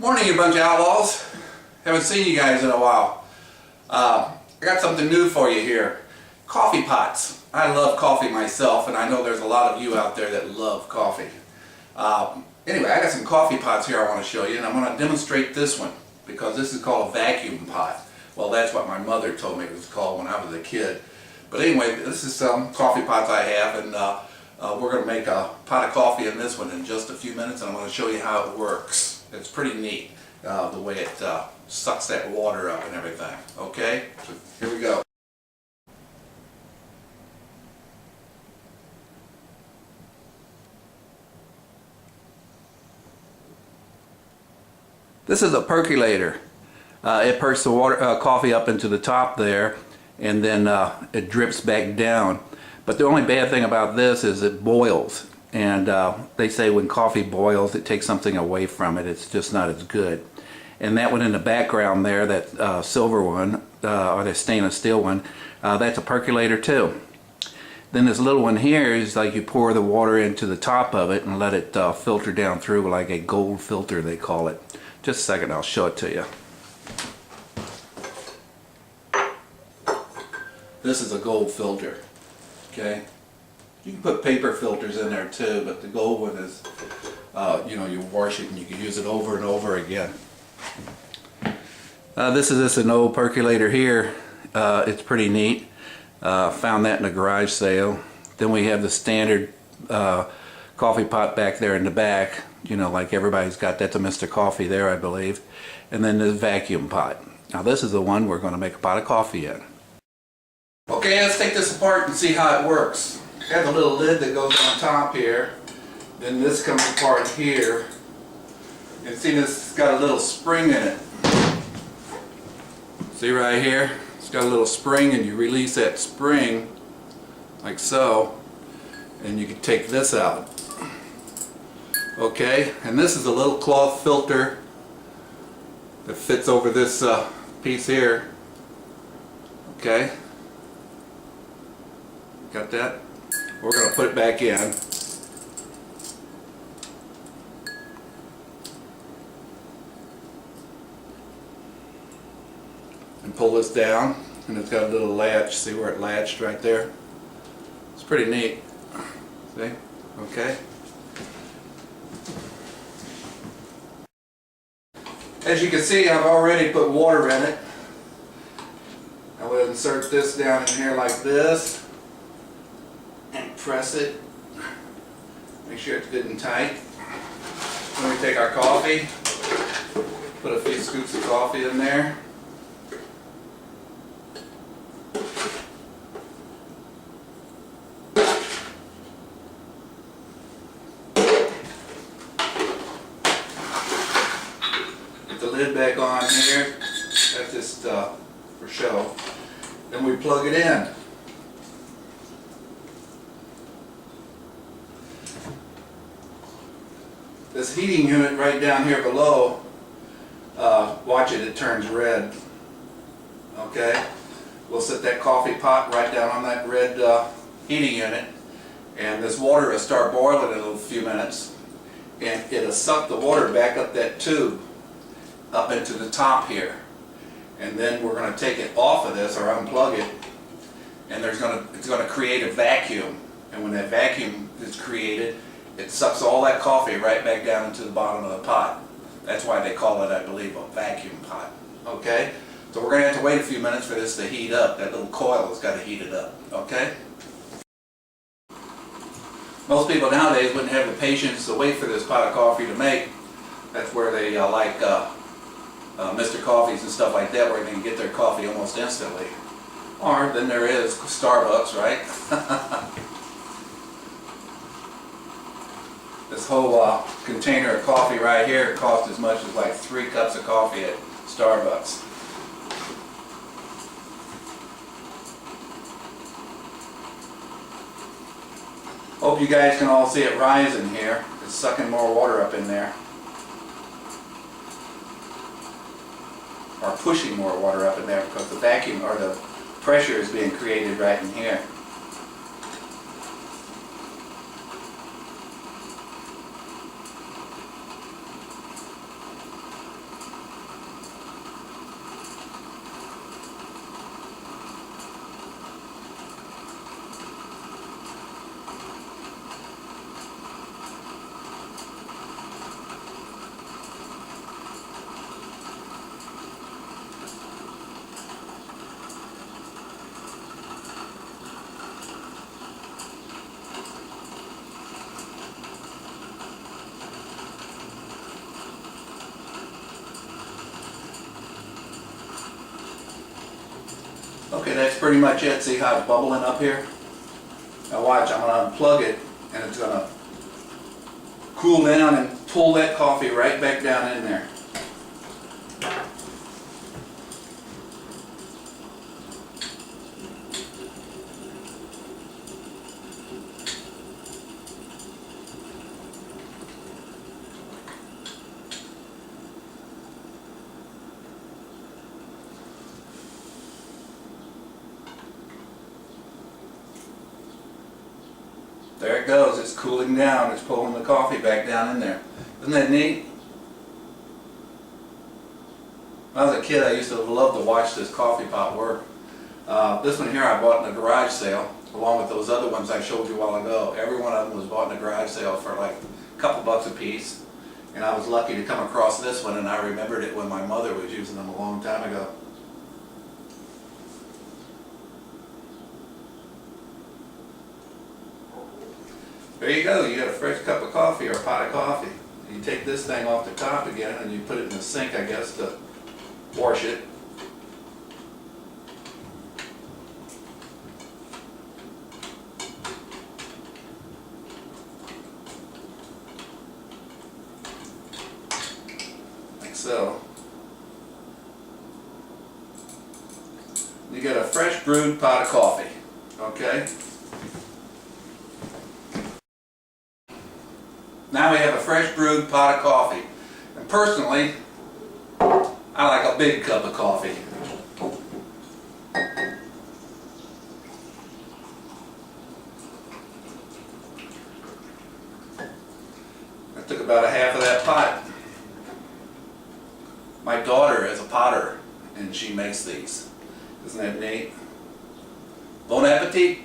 Morning, you bunch of outlaws. Haven't seen you guys in a while. I got something new for you here. Coffee pots. I love coffee myself, and I know there's a lot of you out there that love coffee. Anyway, I got some coffee pots here I want to show you, and I'm going to demonstrate this one because this is called a vacuum pot. Well, that's what my mother told me it was called when I was a kid. But anyway, this is some coffee pots I have, and we're going to make a pot of coffee in this one in just a few minutes, and I'm going to show you how it works. It's pretty neat, the way it sucks that water up and everything. Okay, so here we go. This is a percolator. It perks the coffee up into the top there, and then it drips back down. But the only bad thing about this is it boils. And they say when coffee boils, it takes something away from it. It's just not as good. And that one in the background there, that silver one, or the stainless steel one, that's a percolator too. Then this little one here is like you pour the water into the top of it and let it filter down through like a gold filter, they call it. Just a second, I'll show it to you. This is a gold filter, okay? You can put paper filters in there too, but the gold one is, you wash it and you can use it over and over again. This is an old percolator here. It's pretty neat. Found that in a garage sale. Then we have the standard coffee pot back there in the back. Like everybody's got. That's a Mr. Coffee there, I believe. And then this vacuum pot. Now this is the one we're going to make a pot of coffee in. Okay, let's take this apart and see how it works. It has a little lid that goes on top here. Then this comes apart here. And see, this has got a little spring in it. See right here? It's got a little spring, and you release that spring like so, and you can take this out. Okay, and this is a little cloth filter that fits over this piece here. Okay, got that? We're going to put it back in. And pull this down, and it's got a little latch. See where it latched right there? It's pretty neat. See? Okay. As you can see, I've already put water in it. I will insert this down in here like this and press it. Make sure it's good and tight. Then we take our coffee, put a few scoops of coffee in there. Put the lid back on here. That's just for show. Then we plug it in. This heating unit right down here below, watch it, it turns red. Okay? We'll set that coffee pot right down on that red heating unit, and this water will start boiling in a few minutes, and it'll suck the water back up that tube, up into the top here. And then we're going to take it off of this, or unplug it, and it's going to create a vacuum. And when that vacuum is created, it sucks all that coffee right back down into the bottom of the pot. That's why they call it, I believe, a vacuum pot. Okay? So we're going to have to wait a few minutes for this to heat up. That little coil has got to heat it up. Okay? Most people nowadays wouldn't have the patience to wait for this pot of coffee to make. That's where they like Mr. Coffees and stuff like that, where they can get their coffee almost instantly. Or then there is Starbucks, right? This whole container of coffee right here costs as much as like 3 cups of coffee at Starbucks. Hope you guys can all see it rising here. It's sucking more water up in there. Or pushing more water up in there because the vacuum or the pressure is being created right in here. Okay, that's pretty much it. See how it's bubbling up here? Now watch, I'm going to unplug it and it's going to cool down and pull that coffee right back down in there. There it goes, it's cooling down, it's pulling the coffee back down in there. Isn't that neat? When I was a kid, I used to love to watch this coffee pot work. This one here I bought in a garage sale, along with those other ones I showed you a while ago. Every one of them was bought in a garage sale for like a couple bucks a piece. And I was lucky to come across this one, and I remembered it when my mother was using them a long time ago. There you go, you got a fresh cup of coffee or a pot of coffee. You take this thing off the top again and you put it in the sink, I guess, to wash it. Like so. You get a fresh brewed pot of coffee, okay? Now we have a fresh brewed pot of coffee. And personally, I like a big cup of coffee. I took about a half of that pot. My daughter is a potter and she makes these. Isn't that neat? Bon appetit!